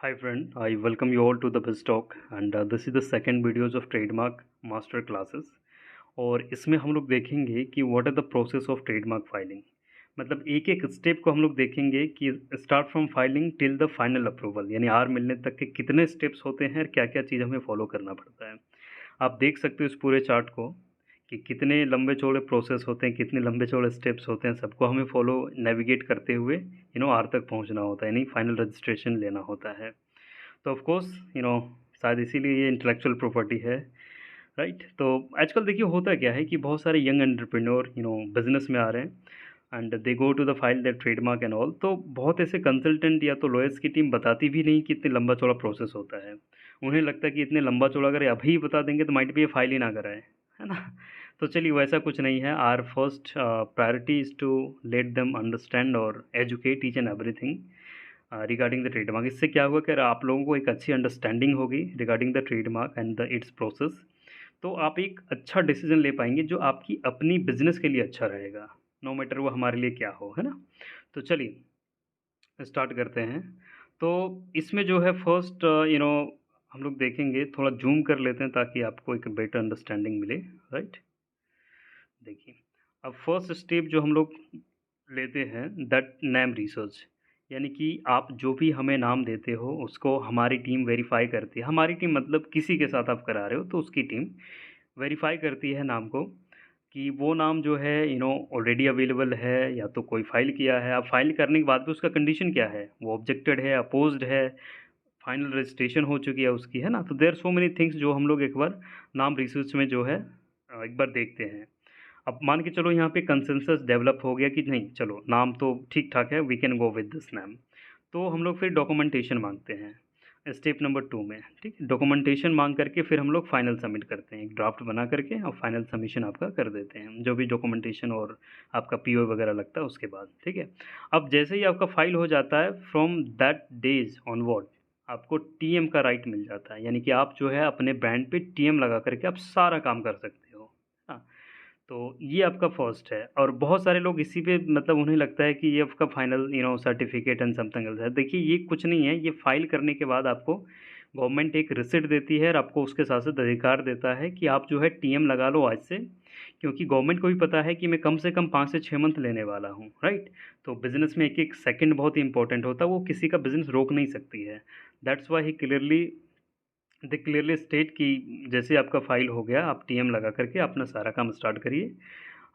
Hi friend, I welcome you all to the BizTalk and this is the second videos of trademark master classes। और इसमें हम लोग देखेंगे कि what are the process of trademark filing. मतलब एक एक स्टेप को हम लोग देखेंगे कि start from filing till the final approval, यानी आर मिलने तक के कितने स्टेप्स होते हैं और क्या क्या चीज़ हमें फॉलो करना पड़ता है। आप देख सकते हो इस पूरे चार्ट को कि कितने लंबे चौड़े प्रोसेस होते हैं, कितने लंबे चौड़े स्टेप्स होते हैं, सबको हमें फॉलो नेविगेट करते हुए आर तक पहुंचना होता है, यानी फाइनल रजिस्ट्रेशन लेना होता है। तो ऑफ कोर्स शायद इसीलिए ये इंटेलेक्चुअल प्रॉपर्टी है, राइट। तो आजकल देखिए होता क्या है कि बहुत सारे यंग एंटरप्रेन्योर बिजनेस में आ रहे हैं and they go to the file that trademark and all. तो बहुत ऐसे कंसल्टेंट या तो लॉयर्स की टीम बताती भी नहीं कि इतने लंबा चौड़ा प्रोसेस होता है। उन्हें लगता है कि इतने लंबा चौड़ा अगर अभी बता देंगे तो माइट भी ये फाइल ही ना कराए, है ना। तो चलिए वैसा कुछ नहीं है। Our first priority is to let them understand और educate each and everything regarding the trademark. इससे क्या होगा कि आप लोगों को एक अच्छी अंडरस्टैंडिंग होगी regarding the trademark and the it's process. तो आप एक अच्छा डिसीजन ले पाएंगे जो आपकी अपनी बिजनेस के लिए अच्छा रहेगा, नो मैटर वो हमारे लिए क्या हो, है ना। तो चलिए स्टार्ट करते हैं। तो इसमें जो है फर्स्ट हम लोग देखेंगे, थोड़ा जूम कर लेते हैं ताकि आपको एक बेटर अंडरस्टैंडिंग मिले, राइट। देखिए अब फर्स्ट स्टेप जो हम लोग लेते हैं दैट नेम रिसर्च, यानी कि आप जो भी हमें नाम देते हो उसको हमारी टीम वेरीफाई करती है। हमारी टीम मतलब किसी के साथ आप करा रहे हो तो उसकी टीम वेरीफाई करती है नाम को कि वो नाम जो है ऑलरेडी अवेलेबल है या तो कोई फाइल किया है। अब फाइल करने के बाद भी उसका कंडीशन क्या है, वो ऑब्जेक्टेड है, अपोज्ड है, फाइनल रजिस्ट्रेशन हो चुकी है उसकी, है ना। तो देर सो मेनी थिंग्स जो हम लोग एक बार नाम रिसर्च में जो है एक बार देखते हैं। अब मान के चलो यहाँ पे कंसेंसस डेवलप हो गया कि नहीं, चलो नाम तो ठीक ठाक है, we can go with this name. तो हम लोग फिर डॉक्यूमेंटेशन मांगते हैं स्टेप नंबर 2 में, ठीक है। डॉक्यूमेंटेशन मांग करके फिर हम लोग फाइनल सबमिट करते हैं, एक ड्राफ्ट बना करके और फाइनल सबमिशन आपका कर देते हैं, जो भी डॉक्यूमेंटेशन और आपका पीओ वगैरह लगता है उसके बाद, ठीक है। अब जैसे ही आपका फाइल हो जाता है फ्रॉम दैट डेज ऑनवर्ड आपको टीएम का राइट मिल जाता है, यानी कि आप जो है अपने ब्रांड पे टीएम लगा करके आप सारा काम कर सकते हो, हाँ। तो ये आपका फर्स्ट है और बहुत सारे लोग इसी पे मतलब उन्हें लगता है कि ये आपका final certificate and something else है। देखिए ये कुछ नहीं है, ये फाइल करने के बाद आपको गवर्नमेंट एक रिसिप्ट देती है और आपको उसके साथ साथ अधिकार देता है कि आप जो है टीएम लगा लो आज से, क्योंकि गवर्नमेंट को भी पता है कि मैं कम से कम 5 से 6 मंथ लेने वाला हूँ, राइट। तो बिजनेस में एक एक सेकंड बहुत ही इंपॉर्टेंट होता है, वो किसी का बिजनेस रोक नहीं सकती है। That's why he clearly they clearly state कि जैसे आपका फाइल हो गया आप टीएम लगा करके अपना सारा काम स्टार्ट करिए।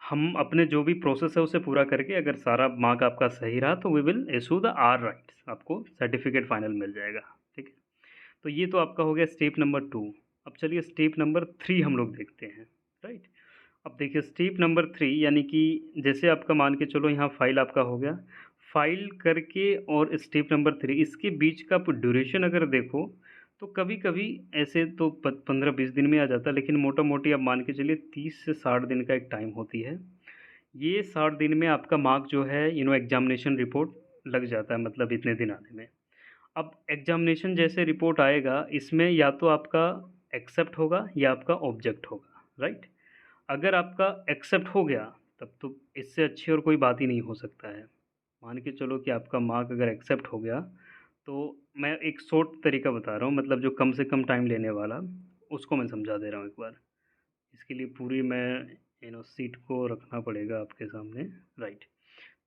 हम अपने जो भी प्रोसेस है उसे पूरा करके अगर सारा मार्क आपका सही रहा तो we will issue the R rights, आपको सर्टिफिकेट फाइनल मिल जाएगा, ठीक है। तो ये तो आपका हो गया स्टेप नंबर 2। अब चलिए स्टेप नंबर 3 हम लोग देखते हैं, राइट। अब देखिए स्टेप नंबर 3 यानी कि जैसे आपका मान के चलो यहाँ फाइल आपका हो गया, फाइल करके और स्टेप नंबर 3 इसके बीच का ड्यूरेशन अगर देखो तो कभी कभी ऐसे तो 15-20 दिन में आ जाता है, लेकिन मोटा मोटी आप मान के चलिए 30 से 60 दिन का एक टाइम होती है। ये 60 दिन में आपका मार्क जो है एग्जामिनेशन रिपोर्ट लग जाता है, मतलब इतने दिन आने में। अब एग्जामिनेशन जैसे रिपोर्ट आएगा इसमें या तो आपका एक्सेप्ट होगा या आपका ऑब्जेक्ट होगा, राइट। अगर आपका एक्सेप्ट हो गया तब तो इससे अच्छी और कोई बात ही नहीं हो सकता है। मान के चलो कि आपका मार्क अगर एक्सेप्ट हो गया तो मैं एक शॉर्ट तरीका बता रहा हूँ, मतलब जो कम से कम टाइम लेने वाला उसको मैं समझा दे रहा हूँ एक बार। इसके लिए पूरी मैं सीट को रखना पड़ेगा आपके सामने, राइट।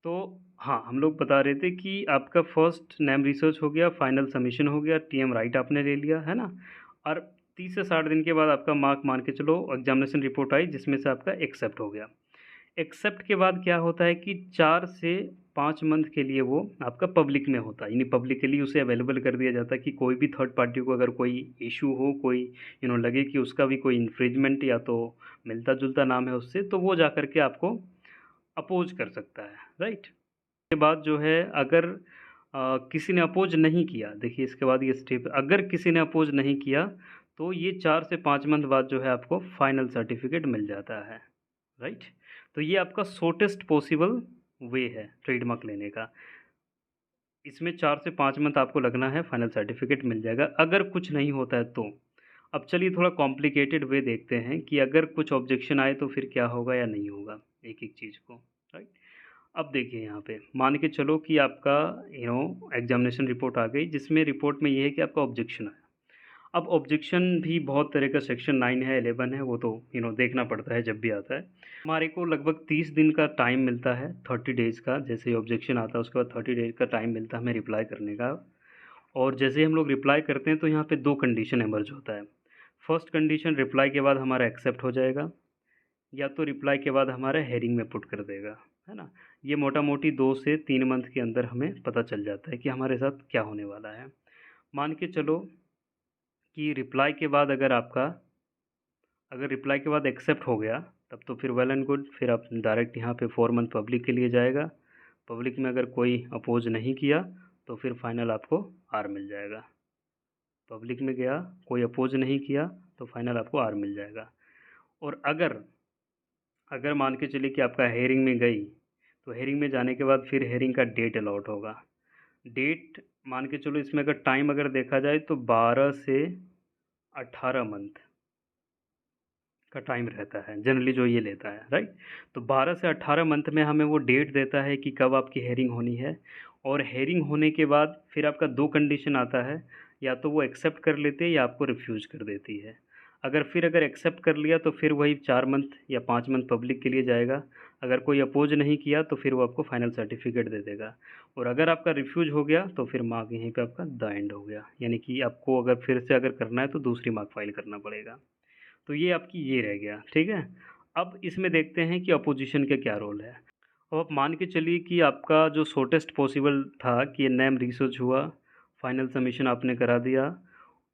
तो हाँ हम लोग बता रहे थे कि आपका फर्स्ट नेम रिसर्च हो गया, फाइनल सबमिशन हो गया, टीएम राइट आपने ले लिया, है ना। और 30 से 60 दिन के बाद आपका मार्क मान के चलो एग्जामिनेशन रिपोर्ट आई जिसमें से आपका एक्सेप्ट हो गया। एक्सेप्ट के बाद क्या होता है कि 4 से 5 मंथ के लिए वो आपका पब्लिक में होता है, यानी पब्लिकली उसे अवेलेबल कर दिया जाता है कि कोई भी थर्ड पार्टी को अगर कोई इशू हो, कोई लगे कि उसका भी कोई इन्फ्रिंजमेंट या तो मिलता जुलता नाम है उससे, तो वो जा कर के आपको अपोज कर सकता है, राइट। के बाद जो है अगर किसी ने अपोज नहीं किया, देखिए इसके बाद ये स्टेप, अगर किसी ने अपोज नहीं किया तो ये 4 से 5 मंथ बाद जो है आपको फाइनल सर्टिफिकेट मिल जाता है, राइट। तो ये आपका शॉर्टेस्ट पॉसिबल वे है ट्रेडमार्क लेने का। इसमें 4 से 5 मंथ आपको लगना है, फाइनल सर्टिफिकेट मिल जाएगा अगर कुछ नहीं होता है तो। अब चलिए थोड़ा कॉम्प्लिकेटेड वे देखते हैं कि अगर कुछ ऑब्जेक्शन आए तो फिर क्या होगा या नहीं होगा एक एक चीज़ को, राइट। अब देखिए यहाँ पे मान के चलो कि आपका एग्जामिनेशन रिपोर्ट आ गई, जिसमें रिपोर्ट में ये है कि आपका ऑब्जेक्शन है। अब ऑब्जेक्शन भी बहुत तरह का, सेक्शन 9 है, 11 है, वो तो देखना पड़ता है जब भी आता है। हमारे को लगभग 30 दिन का टाइम मिलता है, 30 डेज़ का। जैसे ही ऑब्जेक्शन आता है उसके बाद 30 डेज़ का टाइम मिलता है हमें रिप्लाई करने का। और जैसे ही हम लोग रिप्लाई करते हैं तो यहाँ पे 2 कंडीशन इमर्ज होता है। फर्स्ट कंडीशन, रिप्लाई के बाद हमारा एक्सेप्ट हो जाएगा, या तो रिप्लाई के बाद हमारा हेयरिंग में पुट कर देगा, है ना। ये मोटा मोटी 2 से 3 मंथ के अंदर हमें पता चल जाता है कि हमारे साथ क्या होने वाला है। मान के चलो कि रिप्लाई के बाद अगर रिप्लाई के बाद एक्सेप्ट हो गया, तब तो फिर वेल एंड गुड, फिर आप डायरेक्ट यहाँ पे 4 मंथ पब्लिक के लिए जाएगा। पब्लिक में अगर कोई अपोज नहीं किया तो फिर फाइनल आपको आर मिल जाएगा। पब्लिक में गया, कोई अपोज नहीं किया तो फाइनल आपको आर मिल जाएगा। और अगर अगर मान के चलिए कि आपका हेयरिंग में गई, तो हेयरिंग में जाने के बाद फिर हेयरिंग का डेट अलॉट होगा। डेट मान के चलो, इसमें अगर टाइम अगर देखा जाए तो 12 से 18 मंथ का टाइम रहता है जनरली, जो ये लेता है, राइट। तो 12 से 18 मंथ में हमें वो डेट देता है कि कब आपकी हेयरिंग होनी है। और हेयरिंग होने के बाद फिर आपका 2 कंडीशन आता है, या तो वो एक्सेप्ट कर लेते हैं या आपको रिफ्यूज़ कर देती है। अगर एक्सेप्ट कर लिया तो फिर वही 4 मंथ या 5 मंथ पब्लिक के लिए जाएगा। अगर कोई अपोज नहीं किया तो फिर वो आपको फाइनल सर्टिफिकेट दे देगा। और अगर आपका रिफ्यूज हो गया तो फिर मार्क यहीं पे आपका द एंड हो गया, यानी कि आपको अगर फिर से अगर करना है तो दूसरी मार्क फाइल करना पड़ेगा। तो ये आपकी ये रह गया, ठीक है। अब इसमें देखते हैं कि अपोजिशन का क्या रोल है। अब आप मान के चलिए कि आपका जो शॉर्टेस्ट पॉसिबल था कि नेम रिसर्च हुआ, फाइनल सबमिशन आपने करा दिया,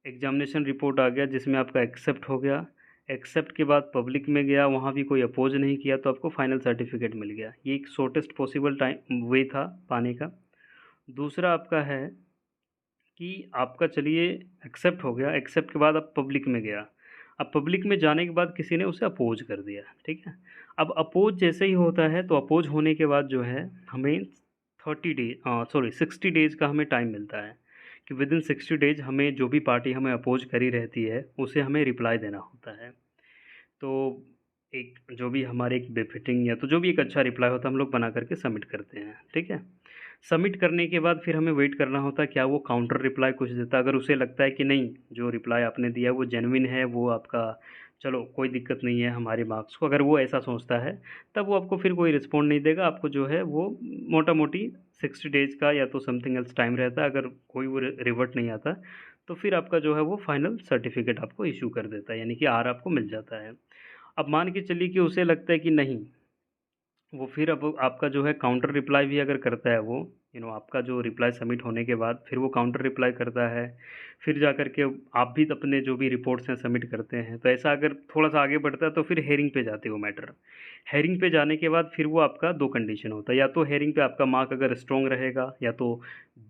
एग्जामिनेशन रिपोर्ट आ गया जिसमें आपका एक्सेप्ट हो गया। एक्सेप्ट के बाद पब्लिक में गया, वहाँ भी कोई अपोज नहीं किया तो आपको फाइनल सर्टिफिकेट मिल गया। ये एक शॉर्टेस्ट पॉसिबल टाइम वे था पाने का। दूसरा आपका है कि आपका चलिए एक्सेप्ट हो गया, एक्सेप्ट के बाद आप पब्लिक में गया। अब पब्लिक में जाने के बाद किसी ने उसे अपोज कर दिया, ठीक है। अब अपोज जैसे ही होता है तो अपोज होने के बाद जो है हमें 60 डेज़ का हमें टाइम मिलता है कि विद इन 60 डेज़ हमें जो भी पार्टी हमें अपोज करी रहती है उसे हमें रिप्लाई देना होता है। तो एक जो भी हमारे एक बेफिटिंग या तो जो भी एक अच्छा रिप्लाई होता है हम लोग बना करके सबमिट करते हैं, ठीक है। सबमिट करने के बाद फिर हमें वेट करना होता है क्या वो काउंटर रिप्लाई कुछ देता है। अगर उसे लगता है कि नहीं, जो रिप्लाई आपने दिया वो जेन्युइन है, वो आपका चलो कोई दिक्कत नहीं है हमारे मार्क्स को, अगर वो ऐसा सोचता है तब वो आपको फिर कोई रिस्पॉन्ड नहीं देगा। आपको जो है वो मोटा मोटी 60 डेज़ का या तो समथिंग एल्स टाइम रहता है। अगर कोई वो रिवर्ट नहीं आता तो फिर आपका जो है वो फाइनल सर्टिफिकेट आपको इशू कर देता है, यानी कि आर आपको मिल जाता है। अब मान के चलिए कि उसे लगता है कि नहीं, वो फिर अब आपका जो है काउंटर रिप्लाई भी अगर करता है वो, आपका जो रिप्लाई सबमिट होने के बाद फिर वो काउंटर रिप्लाई करता है, फिर जा कर के आप भी अपने जो भी रिपोर्ट्स हैं सबमिट करते हैं। तो ऐसा अगर थोड़ा सा आगे बढ़ता है तो फिर हेयरिंग पे जाते हो मैटर। हेयरिंग पे जाने के बाद फिर वो आपका 2 कंडीशन होता है, या तो हेयरिंग पे आपका मार्क अगर स्ट्रॉन्ग रहेगा, या तो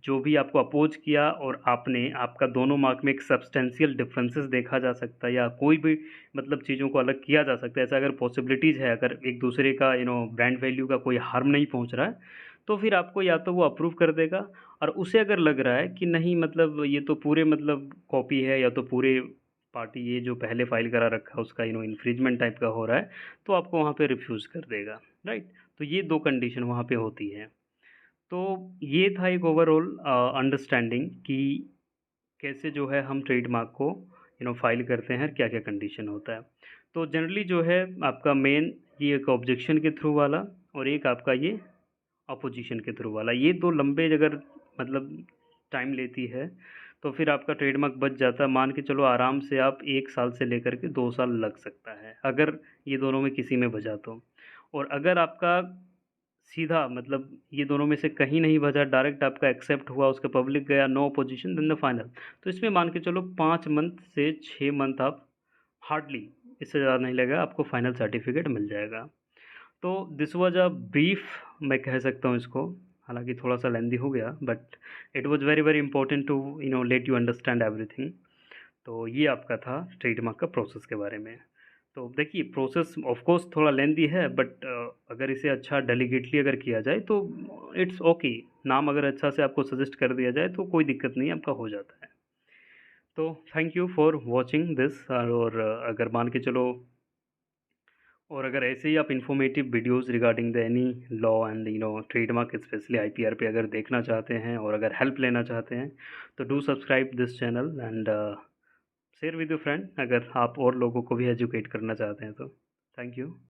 जो भी आपको अपोज किया और आपने आपका दोनों मार्क में एक सब्सटेंशियल डिफरेंसेस देखा जा सकता है, या कोई भी मतलब चीज़ों को अलग किया जा सकता है, ऐसा अगर पॉसिबिलिटीज़ है, अगर एक दूसरे का ब्रांड वैल्यू का कोई हार्म नहीं पहुंच रहा है, तो फिर आपको या तो वो अप्रूव कर देगा। और उसे अगर लग रहा है कि नहीं, मतलब ये तो पूरे मतलब कॉपी है, या तो पूरे पार्टी ये जो पहले फाइल करा रखा है उसका इन्फ्रिजमेंट टाइप का हो रहा है, तो आपको वहाँ पे रिफ्यूज़ कर देगा, राइट। तो ये 2 कंडीशन वहाँ पे होती है। तो ये था एक ओवरऑल अंडरस्टैंडिंग कि कैसे जो है हम ट्रेडमार्क को फाइल करते हैं, क्या क्या कंडीशन होता है। तो जनरली जो है आपका मेन ये एक ऑब्जेक्शन के थ्रू वाला, और एक आपका ये अपोजिशन के थ्रू वाला, ये 2 लंबे अगर मतलब टाइम लेती है तो फिर आपका ट्रेडमार्क बच जाता है। मान के चलो आराम से आप 1 साल से लेकर के 2 साल लग सकता है अगर ये दोनों में किसी में बचा तो। और अगर आपका सीधा मतलब ये दोनों में से कहीं नहीं बचा, डायरेक्ट आपका एक्सेप्ट हुआ, उसका पब्लिक गया, no opposition, then the final, तो इसमें मान के चलो 5 मंथ से 6 मंथ आप हार्डली, इससे ज़्यादा नहीं लगेगा, आपको फाइनल सर्टिफिकेट मिल जाएगा। तो दिस वाज अ ब्रीफ, मैं कह सकता हूँ इसको, हालांकि थोड़ा सा लेंदी हो गया, but it was very very important to let you understand everything. तो ये आपका था ट्रेडमार्क का प्रोसेस के बारे में। तो देखिए प्रोसेस ऑफ कोर्स थोड़ा लेंदी है, बट अगर इसे अच्छा डेलीगेटली अगर किया जाए तो इट्स ओके। नाम अगर अच्छा से आपको सजेस्ट कर दिया जाए तो कोई दिक्कत नहीं, आपका हो जाता है। तो thank you for watching this. और अगर मान के चलो और अगर ऐसे ही आप informative videos regarding the any law and trademark specially IPR पे अगर देखना चाहते हैं और अगर हेल्प लेना चाहते हैं तो do subscribe this channel and share with your friend अगर आप और लोगों को भी एजुकेट करना चाहते हैं तो। Thank you.